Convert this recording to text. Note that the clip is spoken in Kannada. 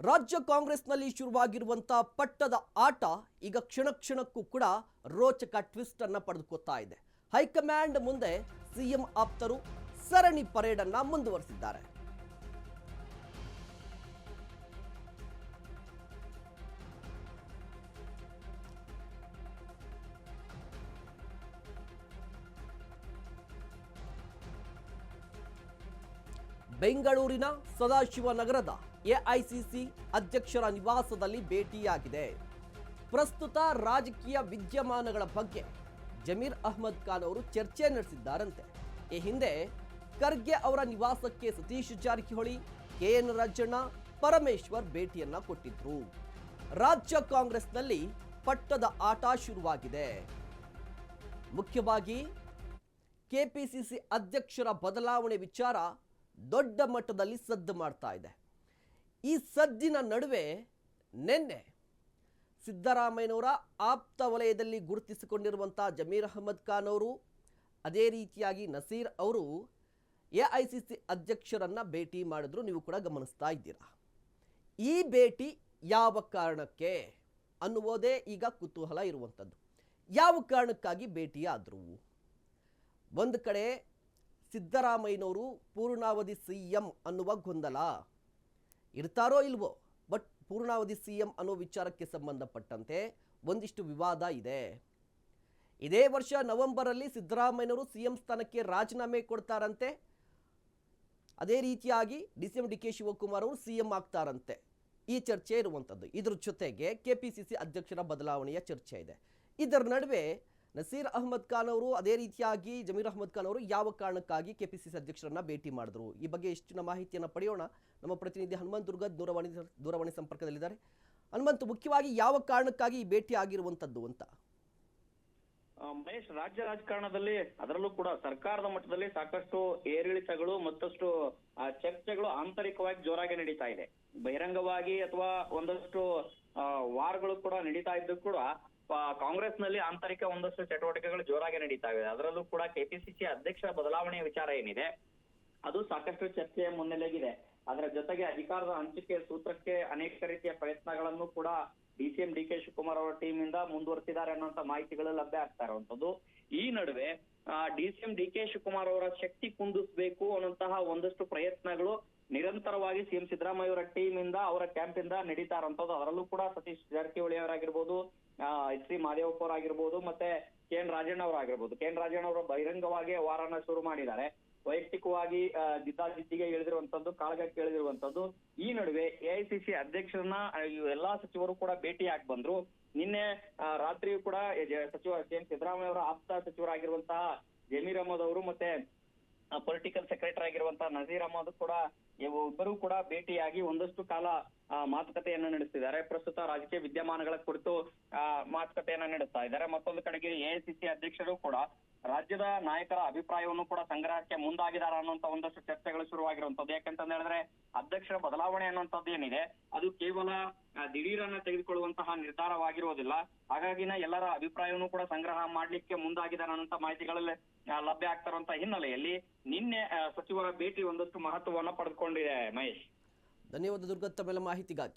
ರಾಜ್ಯ ಕಾಂಗ್ರೆಸ್ನಲ್ಲಿ ಶುರುವಾಗಿರುವಂತಹ ಪಟ್ಟದ ಆಟ ಈಗ ಕ್ಷಣ ಕ್ಷಣಕ್ಕೂ ಕೂಡ ರೋಚಕ ಟ್ವಿಸ್ಟ್ ಅನ್ನು ಪಡೆದುಕೊಳ್ತಾ ಇದೆ. ಹೈಕಮಾಂಡ್ ಮುಂದೆ ಸಿಎಂ ಆಪ್ತರು ಸರಣಿ ಪರೇಡ್ ಅನ್ನು ಮುಂದುವರಿಸಿದ್ದಾರೆ. ಬೆಂಗಳೂರಿನ ಸದಾಶಿವನಗರದ ಎಐಸಿಸಿ ಅಧ್ಯಕ್ಷರ ನಿವಾಸದಲ್ಲಿ ಭೇಟಿಯಾಗಿದೆ. ಪ್ರಸ್ತುತ ರಾಜಕೀಯ ವಿದ್ಯಮಾನಗಳ ಬಗ್ಗೆ ಜಮೀರ್ ಅಹ್ಮದ್ ಖಾನ್ ಅವರು ಚರ್ಚೆ ನಡೆಸಿದ್ದಾರಂತೆ. ಈ ಹಿಂದೆ ಖರ್ಗೆ ಅವರ ನಿವಾಸಕ್ಕೆ ಸತೀಶ್ ಜಾರಕಿಹೊಳಿ, ಕೆಎನ್ ರಾಜಣ್ಣ, ಪರಮೇಶ್ವರ್ ಭೇಟಿಯನ್ನ ಕೊಟ್ಟಿದ್ರು. ರಾಜ್ಯ ಕಾಂಗ್ರೆಸ್ನಲ್ಲಿ ಪಟ್ಟದ ಆಟ ಶುರುವಾಗಿದೆ. ಮುಖ್ಯವಾಗಿ ಕೆಪಿಸಿಸಿ ಅಧ್ಯಕ್ಷರ ಬದಲಾವಣೆ ವಿಚಾರ ದೊಡ್ಡ ಮಟ್ಟದಲ್ಲಿ ಸದ್ದು ಮಾಡ್ತಾ ಇದೆ. ಈ ಸದ್ದಿನ ನಡುವೆ ನಿನ್ನೆ ಸಿದ್ದರಾಮಯ್ಯನವರ ಆಪ್ತ ವಲಯದಲ್ಲಿ ಗುರುತಿಸಿಕೊಂಡಿರುವಂತಹ ಜಮೀರ್ ಅಹ್ಮದ್ ಖಾನ್ ಅವರು, ಅದೇ ರೀತಿಯಾಗಿ ನಸೀರ್ ಅವರು ಎಐಸಿಸಿ ಅಧ್ಯಕ್ಷರನ್ನ ಭೇಟಿ ಮಾಡಿದ್ರು. ನೀವು ಕೂಡ ಗಮನಿಸ್ತಾ ಇದ್ದೀರಾ. ಈ ಭೇಟಿ ಯಾವ ಕಾರಣಕ್ಕೆ ಅನ್ನುವುದೇ ಈಗ ಕುತೂಹಲ ಇರುವಂಥದ್ದು. ಯಾವ ಕಾರಣಕ್ಕಾಗಿ ಭೇಟಿಯಾದರು? ಒಂದು ಕಡೆ ಸಿದ್ದರಾಮಯ್ಯನವರು ಪೂರ್ಣಾವಧಿ ಸಿಎಂ ಅನ್ನುವ ಗೊಂದಲ ಇರ್ತಾರೋ ಇಲ್ವೋ, ಬಟ್ ಪೂರ್ಣಾವಧಿ ಸಿಎಂ ಅನ್ನೋ ವಿಚಾರಕ್ಕೆ ಸಂಬಂಧಪಟ್ಟಂತೆ ಒಂದಿಷ್ಟು ವಿವಾದ ಇದೆ. ಇದೇ ವರ್ಷ ನವೆಂಬರಲ್ಲಿ ಸಿದ್ದರಾಮಯ್ಯನವರು ಸಿಎಂ ಸ್ಥಾನಕ್ಕೆ ರಾಜೀನಾಮೆ ಕೊಡ್ತಾರಂತೆ. ಅದೇ ರೀತಿಯಾಗಿ ಡಿಸಿಎಂ ಡಿ ಕೆ ಶಿವಕುಮಾರ್ ಅವರು ಸಿಎಂ ಆಗ್ತಾರಂತೆ. ಈ ಚರ್ಚೆ ಇರುವಂಥದ್ದು. ಇದ್ರ ಜೊತೆಗೆ ಕೆಪಿಸಿಸಿ ಅಧ್ಯಕ್ಷರ ಬದಲಾವಣೆಯ ಚರ್ಚೆ ಇದೆ. ಇದರ ನಡುವೆ ನಸೀರ್ ಅಹ್ಮದ್ ಖಾನ್ ಅವರು, ಅದೇ ರೀತಿಯಾಗಿ ಜಮೀರ್ ಅಹ್ಮದ್ ಖಾನ್ ಅವರು ಯಾವ ಕಾರಣಕ್ಕಾಗಿ ಕೆಪಿಸಿಸಿ ಅಧ್ಯಕ್ಷರನ್ನ ಭೇಟಿ ಮಾಡಿದ್ರು, ಈ ಬಗ್ಗೆ ಹೆಚ್ಚಿನ ಮಾಹಿತಿಯನ್ನು ಪಡೆಯೋಣ. ನಮ್ಮ ಪ್ರತಿನಿಧಿ ಹನುಮಂತ್ ದುರ್ಗದ್ ದೂರವಾಣಿ ಸಂಪರ್ಕದಲ್ಲಿದ್ದಾರೆ. ಹನುಮಂತ್, ಮುಖ್ಯವಾಗಿ ಯಾವ ಕಾರಣಕ್ಕಾಗಿ ಈ ಭೇಟಿ ಆಗಿರುವಂತದ್ದು ಅಂತ? ಮಹೇಶ್, ರಾಜ್ಯ ರಾಜಕಾರಣದಲ್ಲಿ ಅದರಲ್ಲೂ ಕೂಡ ಸರ್ಕಾರದ ಮಟ್ಟದಲ್ಲಿ ಸಾಕಷ್ಟು ಏರಿಳಿತಗಳು ಮತ್ತಷ್ಟು ಚರ್ಚೆಗಳು ಆಂತರಿಕವಾಗಿ ಜೋರಾಗಿ ನಡೀತಾ ಇದೆ. ಬಹಿರಂಗವಾಗಿ ಅಥವಾ ಒಂದಷ್ಟು ವಾರ್ಗಳು ಕೂಡ ನಡೀತಾ ಇದ್ದು ಕೂಡ ಕಾಂಗ್ರೆಸ್ ನಲ್ಲಿ ಆಂತರಿಕ ಒಂದಷ್ಟು ಚಟುವಟಿಕೆಗಳು ಜೋರಾಗಿ ನಡೀತಾ ಇದೆ. ಅದರಲ್ಲೂ ಕೂಡ ಕೆಪಿಸಿಸಿ ಅಧ್ಯಕ್ಷರ ಬದಲಾವಣೆಯ ವಿಚಾರ ಏನಿದೆ ಅದು ಸಾಕಷ್ಟು ಚರ್ಚೆಯ ಮುನ್ನೆಲೆಗಿದೆ. ಅದರ ಜೊತೆಗೆ ಅಧಿಕಾರದ ಹಂಚಿಕೆ ಸೂತ್ರಕ್ಕೆ ಅನೇಕ ರೀತಿಯ ಪ್ರಯತ್ನಗಳನ್ನು ಕೂಡ ಡಿಸಿಎಂ ಡಿ ಕೆ ಶಿವಕುಮಾರ್ ಅವರ ಟೀಮ್ ಇಂದ ಮುಂದುವರೆಸಿದ್ದಾರೆ ಅನ್ನುವಂತ ಮಾಹಿತಿಗಳು ಲಭ್ಯ ಆಗ್ತಾ ಇರುವಂತದ್ದು. ಈ ನಡುವೆ ಡಿಸಿಎಂ ಡಿ ಕೆ ಶಿವಕುಮಾರ್ ಅವರ ಶಕ್ತಿ ಕುಂದಿಸಬೇಕು ಅನ್ನುವಂತಹ ಒಂದಷ್ಟು ಪ್ರಯತ್ನಗಳು ನಿರಂತರವಾಗಿ ಸಿಎಂ ಸಿದ್ದರಾಮಯ್ಯ ಅವರ ಟೀಮ್ ಇಂದ, ಅವರ ಕ್ಯಾಂಪ್ ಇಂದ ನಡೀತಾ ಇರುವಂತದ್ದು. ಅದರಲ್ಲೂ ಕೂಡ ಸತೀಶ್ ಜಾರಕಿಹೊಳಿ ಅವರಾಗಿರ್ಬೋದು, ಎಚ್ ಸಿ ಮಹದೇವಪ್ಪ ಅವರಾಗಿರ್ಬೋದು, ಮತ್ತೆ ಕೆಎನ್ ರಾಜಣ್ಣ ಅವರಾಗಿರ್ಬೋದು. ಕೆಎನ್ ರಾಜಣ್ಣ ಅವರು ಬಹಿರಂಗವಾಗಿ ವಾರನ ಶುರು ಮಾಡಿದ್ದಾರೆ. ವೈಯಕ್ತಿಕವಾಗಿ ಜಿದ್ದಾಜಿದ್ದಿಗೆ ಇಳಿದಿರುವಂತದ್ದು, ಕಾಳಗಕ್ಕೆ ಇಳಿದಿರುವಂತದ್ದು. ಈ ನಡುವೆ ಎಐಸಿಸಿ ಅಧ್ಯಕ್ಷರನ್ನ ಎಲ್ಲಾ ಸಚಿವರು ಕೂಡ ಭೇಟಿಯಾಗಿ ಬಂದ್ರು. ನಿನ್ನೆ ರಾತ್ರಿಯೂ ಕೂಡ ಸಚಿವ ಸಿಎಂ ಸಿದ್ದರಾಮಯ್ಯ ಅವರ ಆಪ್ತ ಸಚಿವರಾಗಿರುವಂತಹ ಜಮೀರ್ ಅಹ್ಮದ್ ಅವರು ಮತ್ತೆ ಪೊಲಿಟಿಕಲ್ ಸೆಕ್ರೆಟರಿ ಆಗಿರುವಂತಹ ನಸೀರ್ ಅಹ್ಮದ್ ಕೂಡ ಇಬ್ಬರು ಕೂಡ ಭೇಟಿಯಾಗಿ ಒಂದಷ್ಟು ಕಾಲ ಮಾತುಕತೆಯನ್ನ ನಡೆಸಿದ್ದಾರೆ. ಪ್ರಸ್ತುತ ರಾಜಕೀಯ ವಿದ್ಯಮಾನಗಳ ಕುರಿತು ಮಾತುಕತೆಯನ್ನ ನಡೆಸ್ತಾ ಇದ್ದಾರೆ. ಮತ್ತೊಂದು ಕಡೆಗೆ ಎಐಸಿಸಿ ಅಧ್ಯಕ್ಷರು ಕೂಡ ರಾಜ್ಯದ ನಾಯಕರ ಅಭಿಪ್ರಾಯವನ್ನು ಕೂಡ ಸಂಗ್ರಹಕ್ಕೆ ಮುಂದಾಗಿದ್ದಾರೆ ಅನ್ನುವಂತ ಒಂದಷ್ಟು ಚರ್ಚೆಗಳು ಶುರುವಾಗಿರುವಂತದ್ದು. ಯಾಕಂತ ಹೇಳಿದ್ರೆ ಅಧ್ಯಕ್ಷರ ಬದಲಾವಣೆ ಅನ್ನುವಂಥದ್ದು ಏನಿದೆ ಅದು ಕೇವಲ ದಿಢೀರನ್ನ ತೆಗೆದುಕೊಳ್ಳುವಂತಹ ನಿರ್ಧಾರವಾಗಿರುವುದಿಲ್ಲ. ಹಾಗಾಗಿನ ಎಲ್ಲರ ಅಭಿಪ್ರಾಯವನ್ನು ಕೂಡ ಸಂಗ್ರಹ ಮಾಡ್ಲಿಕ್ಕೆ ಮುಂದಾಗಿದ್ದಾರೆ ಅನ್ನುವಂತ ಮಾಹಿತಿಗಳಲ್ಲಿ ಲಭ್ಯ ಆಗ್ತಾ ಇರುವಂತಹ ಹಿನ್ನೆಲೆಯಲ್ಲಿ ನಿನ್ನೆ ಸಚಿವರ ಭೇಟಿ ಒಂದಷ್ಟು ಮಹತ್ವವನ್ನು ಪಡೆದುಕೊಂಡಿದೆ. ಮಹೇಶ್, ಧನ್ಯವಾದ ದುರ್ಗತ್, ತಮ್ಮೆಲ್ಲ ಮಾಹಿತಿಗಾಗಿ.